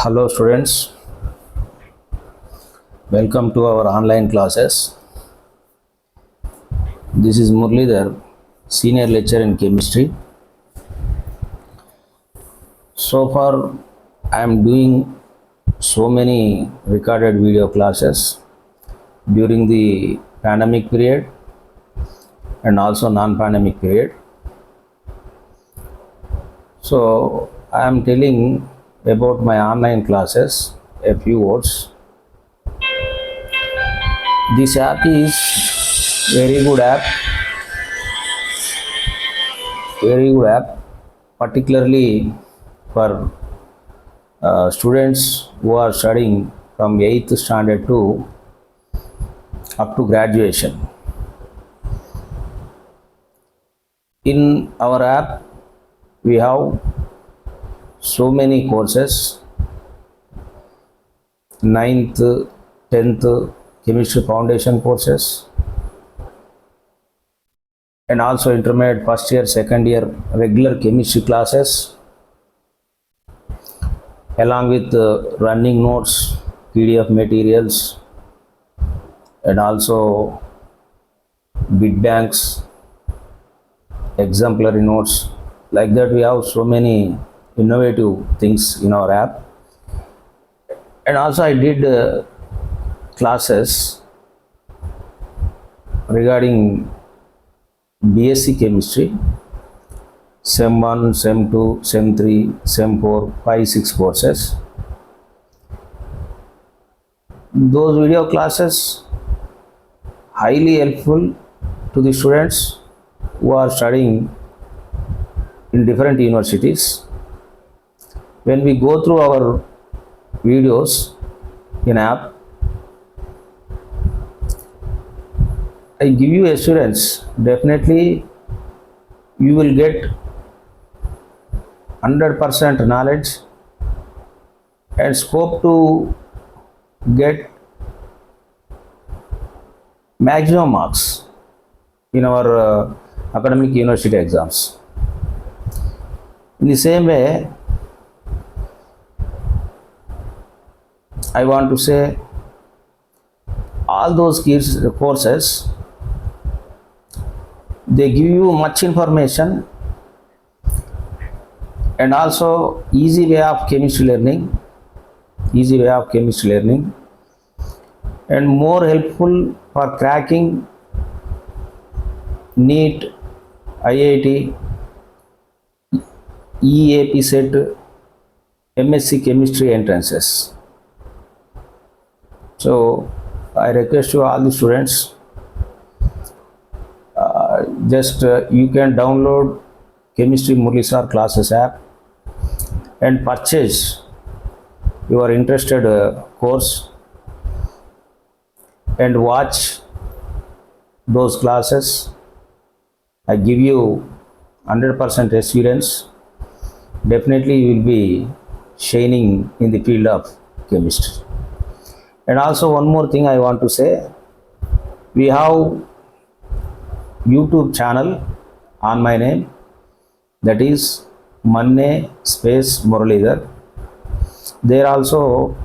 Hello students, welcome to our online classes. This is Murali, senior lecturer in chemistry. So far I am doing so many recorded video classes during the pandemic period and also non-pandemic period. So I am telling about my online classes a few words. This app is very good app, particularly for students who are studying from 8th standard to up to graduation. In our app we have so many courses: 9th, 10th chemistry foundation courses, and also intermediate first year, second year regular chemistry classes, along with running notes, PDF materials, and also bit banks, exemplary notes. Like that, we have so many innovative things in our app. And also I did classes regarding BSc Chemistry, SEM 1, SEM 2, SEM 3, SEM 4, 5, 6 courses. Those video classes highly helpful to the students who are studying in different universities. When we go through our videos in app, I give you assurance, definitely you will get 100% knowledge and scope to get maximum marks in our academic university exams. In the same way, I want to say all those courses, they give you much information and also easy way of chemistry learning, and more helpful for cracking NEET, IIT, EAP set, MSc Chemistry entrances. So I request you all the students, you can download Chemistry Murali classes app and purchase your interested course and watch those classes. I give you 100% assurance, definitely you will be shining in the field of chemistry. And also one more thing I want to say, we have YouTube channel on my name, that is Manne space Muralidhar. There also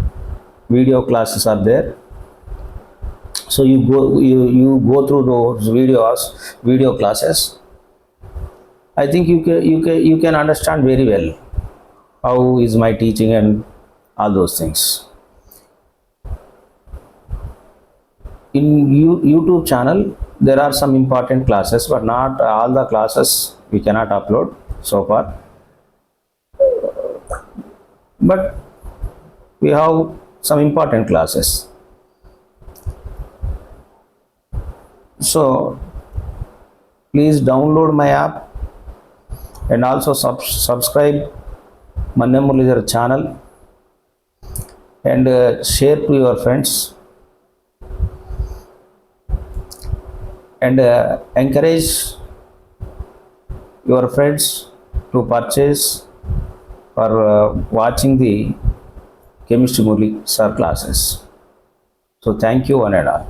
video classes are there. So you go through those video classes. I think you can understand very well how is my teaching and all those things. In YouTube channel there are some important classes, but not all the classes we cannot upload so far. But we have some important classes. So please download my app and also subscribe Manne Muralidhar channel and share to your friends. And encourage your friends to purchase or watching the Chemistry Murali classes. So thank you one and all.